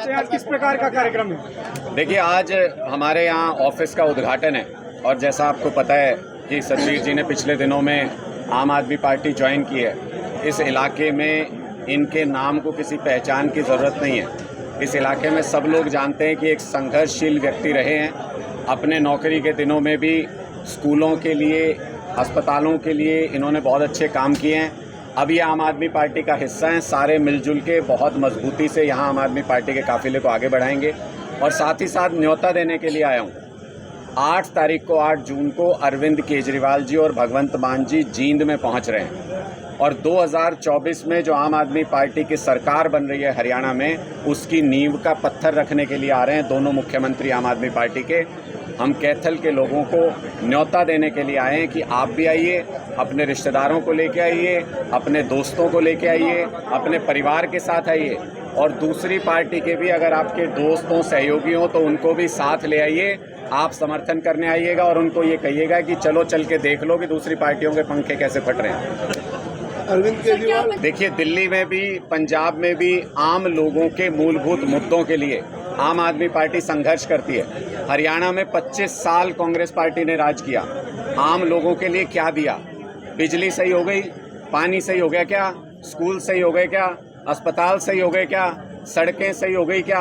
सकते हैं आज किस प्रकार का कार्यक्रम है? देखिए, आज हमारे यहाँ ऑफिस का उद्घाटन है और जैसा आपको पता है कि सतबीर जी ने पिछले दिनों में आम आदमी पार्टी ज्वाइन की है। इस इलाके में इनके नाम को किसी पहचान की ज़रूरत नहीं है। इस इलाके में सब लोग जानते हैं कि एक संघर्षशील व्यक्ति रहे हैं। अपने नौकरी के दिनों में भी स्कूलों के लिए, अस्पतालों के लिए इन्होंने बहुत अच्छे काम किए हैं। अब ये आम आदमी पार्टी का हिस्सा हैं। सारे मिलजुल के बहुत मजबूती से यहाँ आम आदमी पार्टी के काफिले को आगे बढ़ाएंगे। और साथ ही साथ न्योता देने के लिए आया हूँ। 8 तारीख को, 8 जून को अरविंद केजरीवाल जी और भगवंत मान जी जींद में पहुँच रहे हैं और 2024 में जो आम आदमी पार्टी की सरकार बन रही है हरियाणा में, उसकी नींव का पत्थर रखने के लिए आ रहे हैं दोनों मुख्यमंत्री आम आदमी पार्टी के। हम कैथल के लोगों को न्योता देने के लिए आए हैं कि आप भी आइए, अपने रिश्तेदारों को लेके आइए, अपने दोस्तों को लेके आइए, अपने परिवार के साथ आइए और दूसरी पार्टी के भी अगर आपके दोस्त हों, सहयोगी हों तो उनको भी साथ ले आइए। आप समर्थन करने आइएगा और उनको ये कहिएगा कि चलो चल के देख लो कि दूसरी पार्टियों के पंखे कैसे फट रहे हैं। अरविंद केजरीवाल, देखिए, दिल्ली में भी, पंजाब में भी आम लोगों के मूलभूत मुद्दों के लिए आम आदमी पार्टी संघर्ष करती है। हरियाणा में 25 साल कांग्रेस पार्टी ने राज किया। आम लोगों के लिए क्या दिया? बिजली सही हो गई? पानी सही हो गया क्या? स्कूल सही हो गए क्या? अस्पताल सही हो गए क्या? सड़कें सही हो गई क्या?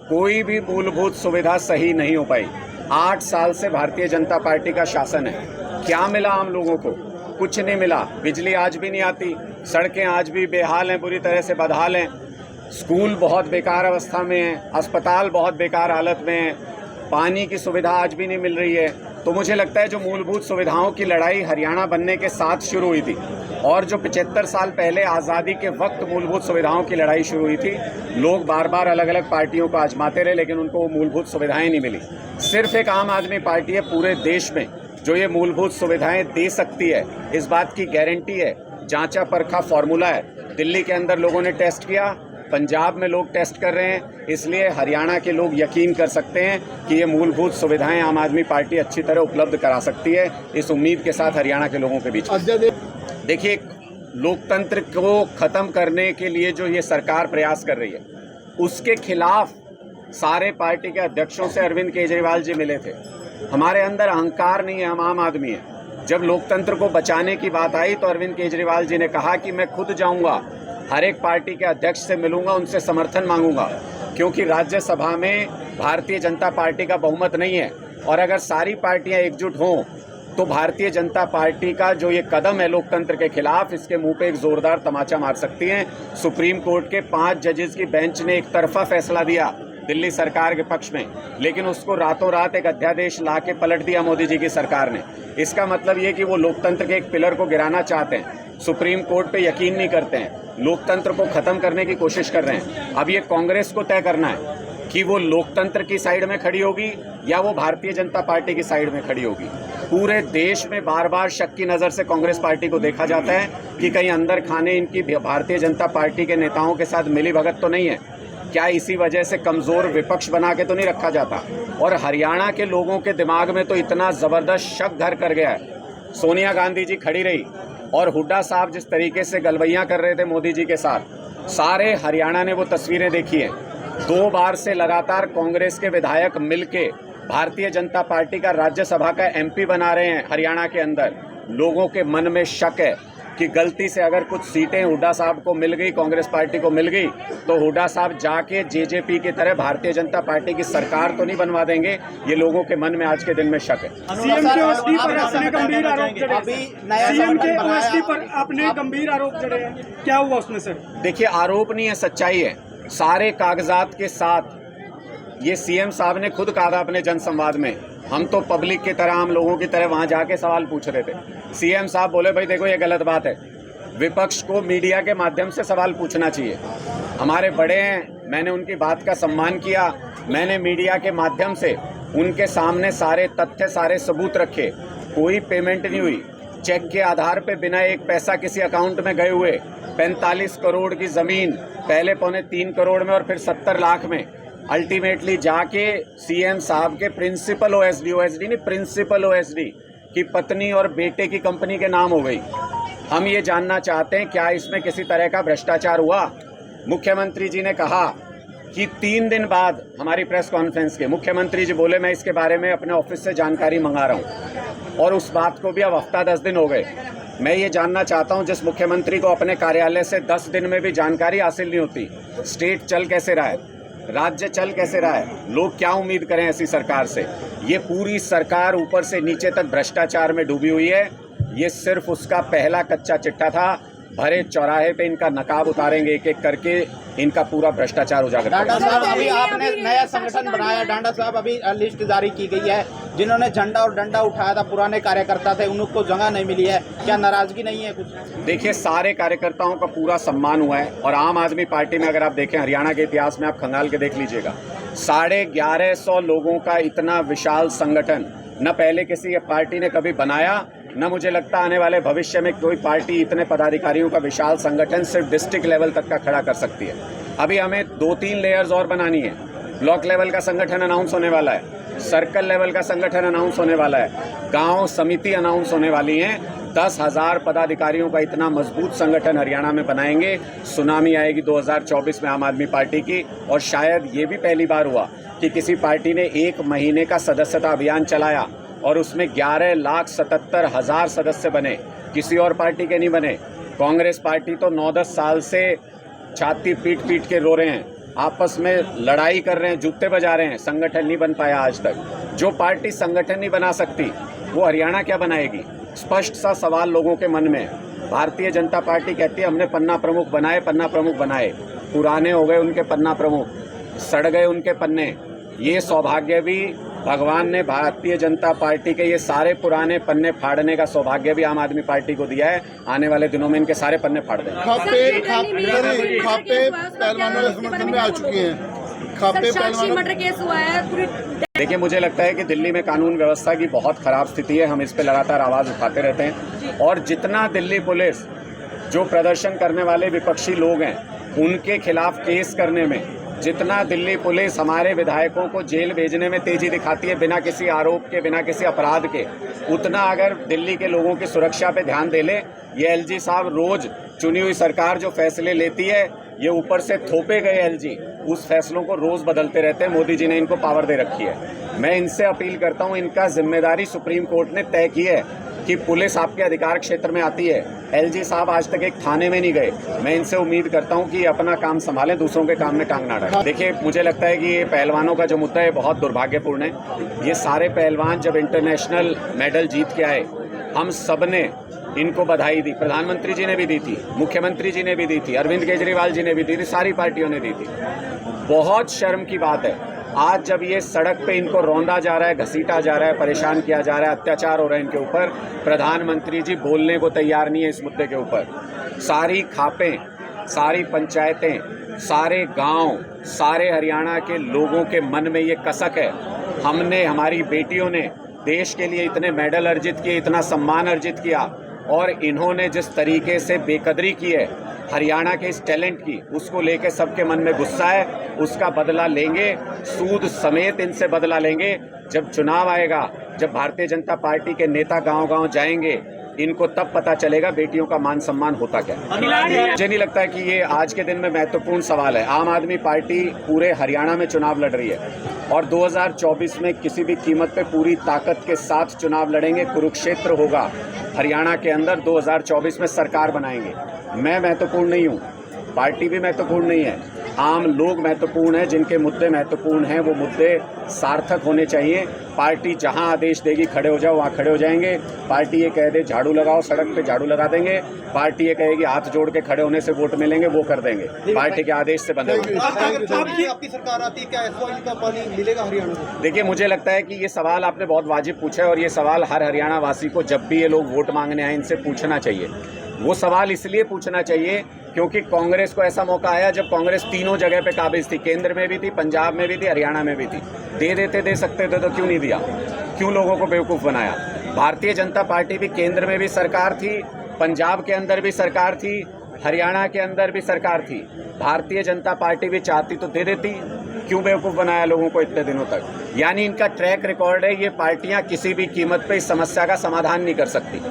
कोई भी मूलभूत सुविधा सही नहीं हो पाई। 8 साल से भारतीय जनता पार्टी का शासन है। क्या मिला आम लोगों को? कुछ नहीं मिला। बिजली आज भी नहीं आती, सड़कें आज भी बेहाल हैं, बुरी तरह से बदहाल हैं, स्कूल बहुत बेकार अवस्था में है, अस्पताल बहुत बेकार हालत में है, पानी की सुविधा आज भी नहीं मिल रही है। तो मुझे लगता है जो मूलभूत सुविधाओं की लड़ाई हरियाणा बनने के साथ शुरू हुई थी और जो 75 साल पहले आज़ादी के वक्त मूलभूत सुविधाओं की लड़ाई शुरू हुई थी, लोग बार बार अलग अलग पार्टियों को आजमाते रहे लेकिन उनको वो मूलभूत सुविधाएं नहीं मिली। सिर्फ एक आम आदमी पार्टी है पूरे देश में जो ये मूलभूत सुविधाएं दे सकती है। इस बात की गारंटी है, जांचा परखा फॉर्मूला है। दिल्ली के अंदर लोगों ने टेस्ट किया, पंजाब में लोग टेस्ट कर रहे हैं, इसलिए हरियाणा के लोग यकीन कर सकते हैं कि ये मूलभूत सुविधाएं आम आदमी पार्टी अच्छी तरह उपलब्ध करा सकती है। इस उम्मीद के साथ हरियाणा के लोगों के बीच देखिए, लोकतंत्र को खत्म करने के लिए जो ये सरकार प्रयास कर रही है, उसके खिलाफ सारे पार्टी के अध्यक्षों से अरविंद केजरीवाल जी मिले थे। हमारे अंदर अहंकार नहीं है, हम आम आदमी हैं। जब लोकतंत्र को बचाने की बात आई तो अरविंद केजरीवाल जी ने कहा कि मैं खुद जाऊंगा, हर एक पार्टी के अध्यक्ष से मिलूंगा, उनसे समर्थन मांगूंगा, क्योंकि राज्यसभा में भारतीय जनता पार्टी का बहुमत नहीं है और अगर सारी पार्टियां एकजुट हों तो भारतीय जनता पार्टी का जो ये कदम है लोकतंत्र के खिलाफ, इसके मुंह पे एक जोरदार तमाचा मार सकती है। सुप्रीम कोर्ट के 5 जजेस की बेंच ने एक तरफा फैसला दिया दिल्ली सरकार के पक्ष में, लेकिन उसको रातों रात एक अध्यादेश ला के पलट दिया मोदी जी की सरकार ने। इसका मतलब ये कि वो लोकतंत्र के एक पिलर को गिराना चाहते हैं, सुप्रीम कोर्ट पे यकीन नहीं करते हैं, लोकतंत्र को खत्म करने की कोशिश कर रहे हैं। अब ये कांग्रेस को तय करना है कि वो लोकतंत्र की साइड में खड़ी होगी या वो भारतीय जनता पार्टी की साइड में खड़ी होगी। पूरे देश में बार बार शक की नज़र से कांग्रेस पार्टी को देखा जाता है कि कहीं अंदर खाने इनकी भारतीय जनता पार्टी के नेताओं के साथ मिली भगत तो नहीं है, क्या इसी वजह से कमज़ोर विपक्ष बना के तो नहीं रखा जाता। और हरियाणा के लोगों के दिमाग में तो इतना ज़बरदस्त शक घर कर गया है। सोनिया गांधी जी खड़ी रही और हुड्डा साहब जिस तरीके से गलबैयाँ कर रहे थे मोदी जी के साथ, सारे हरियाणा ने वो तस्वीरें देखी हैं। 2 बार से लगातार कांग्रेस के विधायक मिलके भारतीय जनता पार्टी का राज्यसभा का एमपी बना रहे हैं हरियाणा के अंदर। लोगों के मन में शक है कि गलती से अगर कुछ सीटें हुड्डा साहब को मिल गई, कांग्रेस पार्टी को मिल गई, तो हुड्डा साहब जाके जेजेपी की तरह भारतीय जनता पार्टी की सरकार तो नहीं बनवा देंगे। ये लोगों के मन में आज के दिन में शक है। सीएम के ओएसडी पर आपने गंभीर आरोप जड़े, सीएम के ओएसडी पर आपने गंभीर आरोप जड़े हैं, क्या हुआ उसमें सर? देखिए, आरोप नहीं है, सच्चाई है। सारे कागजात के साथ ये सीएम साहब ने खुद कहा था अपने जनसंवाद में, हम तो पब्लिक की तरह, हम लोगों की तरह वहां जाके सवाल पूछ रहे थे। सीएम साहब बोले भाई देखो ये गलत बात है, विपक्ष को मीडिया के माध्यम से सवाल पूछना चाहिए। हमारे बड़े हैं, मैंने उनकी बात का सम्मान किया, मैंने मीडिया के माध्यम से उनके सामने सारे तथ्य, सारे सबूत रखे। कोई पेमेंट नहीं हुई, चेक के आधार पे बिना एक पैसा किसी अकाउंट में गए हुए 45 करोड़ की जमीन, पहले 3.25 करोड़ में और फिर 70 लाख में, अल्टीमेटली जाके सीएम साहब के प्रिंसिपल ओएसडी नहीं, प्रिंसिपल ओएसडी की पत्नी और बेटे की कंपनी के नाम हो गई। हम ये जानना चाहते हैं क्या इसमें किसी तरह का भ्रष्टाचार हुआ? मुख्यमंत्री जी ने कहा कि 3 दिन बाद हमारी प्रेस कॉन्फ्रेंस के मुख्यमंत्री जी बोले मैं इसके बारे में अपने ऑफिस से जानकारी मंगा रहा हूं, और उस बात को भी अब हफ्ता 10 दिन हो गए। मैं ये जानना चाहता हूं, जिस मुख्यमंत्री को अपने कार्यालय से 10 दिन में भी जानकारी हासिल नहीं होती, स्टेट चल कैसे रहा है, राज्य चल कैसे रहा है, लोग क्या उम्मीद करें ऐसी सरकार से। ये पूरी सरकार ऊपर से नीचे तक भ्रष्टाचार में डूबी हुई है। ये सिर्फ उसका पहला कच्चा चिट्ठा था। भरे चौराहे पे इनका नकाब उतारेंगे एक एक करके, इनका पूरा भ्रष्टाचार उजागर करेंगे। डांडा साहब, अभी आपने नया संगठन बनाया। डांडा साहब, अभी लिस्ट जारी की गई है, जिन्होंने झंडा और डंडा उठाया था पुराने कार्यकर्ता थे, उनको जगह नहीं मिली है, क्या नाराजगी नहीं है कुछ? देखिए, सारे कार्यकर्ताओं का पूरा सम्मान हुआ है, और आम आदमी पार्टी में अगर आप देखें हरियाणा के इतिहास में, आप खंगाल के देख लीजिएगा, 1150 लोगों का इतना विशाल संगठन न पहले किसी पार्टी ने कभी बनाया, न मुझे लगता आने वाले भविष्य में कोई पार्टी इतने पदाधिकारियों का विशाल संगठन सिर्फ डिस्ट्रिक्ट लेवल तक का खड़ा कर सकती है। अभी हमें 2-3 लेयर्स और बनानी है। ब्लॉक लेवल का संगठन अनाउंस होने वाला है, सर्कल लेवल का संगठन अनाउंस होने वाला है, गांव समिति अनाउंस होने वाली हैं। 10,000 पदाधिकारियों का इतना मजबूत संगठन हरियाणा में बनाएंगे। सुनामी आएगी 2024 में आम आदमी पार्टी की, और शायद ये भी पहली बार हुआ कि किसी पार्टी ने 1 महीने का सदस्यता अभियान चलाया और उसमें 11,77,000 सदस्य बने, किसी और पार्टी के नहीं बने। कांग्रेस पार्टी तो 9-10 साल से छाती पीट पीट के रो रहे हैं, आपस में लड़ाई कर रहे हैं, जूते बजा रहे हैं, संगठन नहीं बन पाया आज तक। जो पार्टी संगठन नहीं बना सकती वो हरियाणा क्या बनाएगी? स्पष्ट सा सवाल लोगों के मन में है। भारतीय जनता पार्टी कहती है हमने पन्ना प्रमुख बनाए, पन्ना प्रमुख बनाए, पुराने हो गए उनके पन्ना प्रमुख, सड़ गए उनके पन्ने। ये सौभाग्य भी भगवान ने भारतीय जनता पार्टी के ये सारे पुराने पन्ने फाड़ने का सौभाग्य भी आम आदमी पार्टी को दिया है। आने वाले दिनों में इनके सारे पन्ने फाड़ देंगे। खापे पहलवानों के समर्थन में आ चुके हैं। खापे पहलवानों केस हुआ है। देखिए, मुझे लगता है कि दिल्ली में कानून व्यवस्था की बहुत खराब स्थिति है। हम इस पे लगातार आवाज़ उठाते रहते हैं, और जितना दिल्ली पुलिस जो प्रदर्शन करने वाले विपक्षी लोग हैं उनके खिलाफ केस करने में, जितना दिल्ली पुलिस हमारे विधायकों को जेल भेजने में तेजी दिखाती है बिना किसी आरोप के, बिना किसी अपराध के, उतना अगर दिल्ली के लोगों की सुरक्षा पे ध्यान दे ले। ये एलजी साहब रोज चुनी हुई सरकार जो फैसले लेती है, ये ऊपर से थोपे गए एलजी उस फैसलों को रोज बदलते रहते हैं। मोदी जी ने इनको पावर दे रखी है। मैं इनसे अपील करता हूं, इनका जिम्मेदारी सुप्रीम कोर्ट ने तय की है कि पुलिस आपके अधिकार क्षेत्र में आती है। एलजी साहब आज तक एक थाने में नहीं गए। मैं इनसे उम्मीद करता हूं कि अपना काम संभालें, दूसरों के काम में टांग ना डालें। देखिए, मुझे लगता है कि ये पहलवानों का जो मुद्दा है बहुत दुर्भाग्यपूर्ण है। ये सारे पहलवान जब इंटरनेशनल मेडल जीत के आए, हम सब ने इनको बधाई दी, प्रधानमंत्री जी ने भी दी थी, मुख्यमंत्री जी ने भी दी थी, अरविंद केजरीवाल जी ने भी दी थी, सारी पार्टियों ने दी थी। बहुत शर्म की बात है आज जब ये सड़क पे इनको रौंदा जा रहा है, घसीटा जा रहा है, परेशान किया जा रहा है, अत्याचार हो रहे हैं इनके ऊपर, प्रधानमंत्री जी बोलने को तैयार नहीं है इस मुद्दे के ऊपर। सारी खापें, सारी पंचायतें, सारे गांव, सारे हरियाणा के लोगों के मन में ये कसक है। हमने, हमारी बेटियों ने देश के लिए इतने मेडल अर्जित किए, इतना सम्मान अर्जित किया, और इन्होंने जिस तरीके से बेकदरी की है हरियाणा के इस टैलेंट की, उसको लेके सबके मन में गुस्सा है। उसका बदला लेंगे, सूद समेत इनसे बदला लेंगे। जब चुनाव आएगा, जब भारतीय जनता पार्टी के नेता गांव-गांव जाएंगे, इनको तब पता चलेगा बेटियों का मान सम्मान होता क्या। मुझे नहीं लगता है कि ये आज के दिन में महत्वपूर्ण सवाल है। आम आदमी पार्टी पूरे हरियाणा में चुनाव लड़ रही है, और 2024 में किसी भी कीमत पे पूरी ताकत के साथ चुनाव लड़ेंगे। कुरुक्षेत्र होगा हरियाणा के अंदर, 2024 में सरकार बनाएंगे। मैं महत्वपूर्ण नहीं हूँ, पार्टी भी महत्वपूर्ण नहीं है, आम लोग महत्वपूर्ण हैं। जिनके मुद्दे महत्वपूर्ण हैं वो मुद्दे सार्थक होने चाहिए। पार्टी जहां आदेश देगी खड़े हो जाओ, वहां खड़े हो जाएंगे। पार्टी ये कह दे झाड़ू लगाओ, सड़क पे झाड़ू लगा देंगे। पार्टी ये कहेगी हाथ जोड़ के खड़े होने से वोट मिलेंगे, वो कर देंगे। पार्टी के आदेश से बंधे होंगे। आपकी सरकार आती है, क्या एसवाई का पानी मिलेगा हरियाणा को? देखिए, मुझे लगता है कि ये सवाल आपने बहुत वाजिब पूछा है, और ये सवाल हर हरियाणा वासी को जब भी ये लोग वोट मांगने आए इनसे पूछना चाहिए। वो सवाल इसलिए पूछना चाहिए क्योंकि कांग्रेस को ऐसा मौका आया जब कांग्रेस तीनों जगह पे काबिज थी, केंद्र में भी थी, पंजाब में भी थी, हरियाणा में भी थी। दे सकते थे तो क्यों नहीं दिया? क्यों लोगों को बेवकूफ़ बनाया? भारतीय जनता पार्टी भी केंद्र में भी सरकार थी, पंजाब के अंदर भी सरकार थी, हरियाणा के अंदर भी सरकार थी। भारतीय जनता पार्टी भी चाहती तो दे देती, क्यों बेवकूफ़ बनाया लोगों को इतने दिनों तक? यानी इनका ट्रैक रिकॉर्ड है, ये पार्टियां किसी भी कीमत पे इस समस्या का समाधान नहीं कर सकती।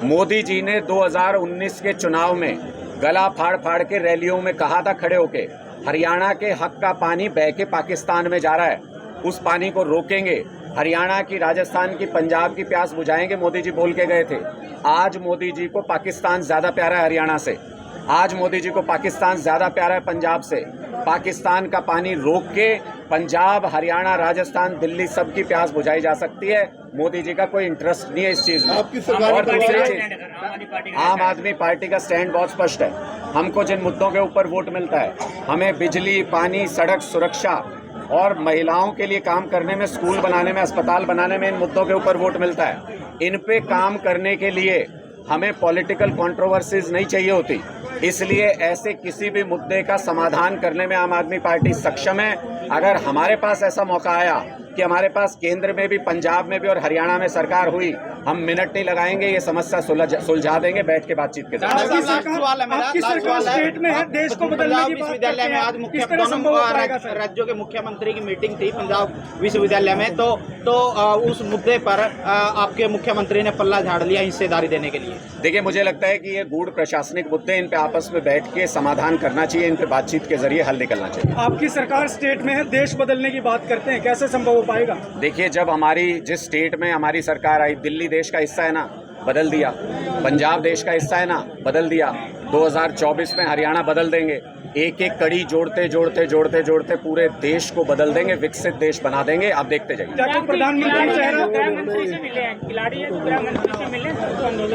मोदी जी ने 2019 के चुनाव में गला फाड़ फाड़ के रैलियों में कहा था खड़े होके हरियाणा के हक का पानी बह के पाकिस्तान में जा रहा है, उस पानी को रोकेंगे। हरियाणा की, राजस्थान की, पंजाब की प्यास बुझाएंगे। मोदी जी बोल के गए थे। आज मोदी जी को पाकिस्तान ज्यादा प्यारा है हरियाणा से। आज मोदी जी को पाकिस्तान ज्यादा प्यारा है पंजाब से। पाकिस्तान का पानी रोक के पंजाब, हरियाणा, राजस्थान, दिल्ली सबकी प्यास बुझाई जा सकती है। मोदी जी का कोई इंटरेस्ट नहीं है इस चीज में। आपकी सरकार और दूसरी चीज, आम आदमी पार्टी का स्टैंड बहुत स्पष्ट है। हमको जिन मुद्दों के ऊपर वोट मिलता है, हमें बिजली, पानी, सड़क सुरक्षा और महिलाओं के लिए काम करने में, स्कूल बनाने में, अस्पताल बनाने में, इन मुद्दों के ऊपर वोट मिलता है। इन पे काम करने के लिए हमें पॉलिटिकल कंट्रोवर्सीज नहीं चाहिए होती। इसलिए ऐसे किसी भी मुद्दे का समाधान करने में आम आदमी पार्टी सक्षम है। अगर हमारे पास ऐसा मौका आया कि हमारे पास केंद्र में भी, पंजाब में भी और हरियाणा में सरकार हुई, हम मिनट नहीं लगाएंगे, ये समस्या सुलझा देंगे बैठ के बातचीत के आपकी सरकार स्टेट में है, देश को बदलने की बात विश्वविद्यालय में आज किस तरह संभव हो पाएगा सर? राज्यों के मुख्यमंत्री की मीटिंग थी पंजाब विश्वविद्यालय में, तो उस मुद्दे पर आपके मुख्यमंत्री ने पल्ला झाड़ लिया हिस्सेदारी देने के लिए। देखिए, मुझे लगता है कि ये गूढ़ प्रशासनिक मुद्दे, इन पे आपस में बैठ के समाधान करना चाहिए, इन पे बातचीत के जरिए हल निकलना चाहिए। आपकी सरकार स्टेट में है, देश बदलने की बात करते हैं, कैसे संभव हो पाएगा? देखिए, जब हमारी, जिस स्टेट में हमारी सरकार आई, दिल्ली देश का हिस्सा है ना, बदल दिया। पंजाब देश का हिस्सा है ना, बदल दिया। 2024 में हरियाणा बदल देंगे। एक एक कड़ी जोड़ते जोड़ते जोड़ते जोड़ते पूरे देश को बदल देंगे, विकसित देश बना देंगे। आप देखते जाइए। प्रधानमंत्री गृह मंत्री से मिले हैं, खिलाड़ी गृह मंत्री से मिले तो आंदोलन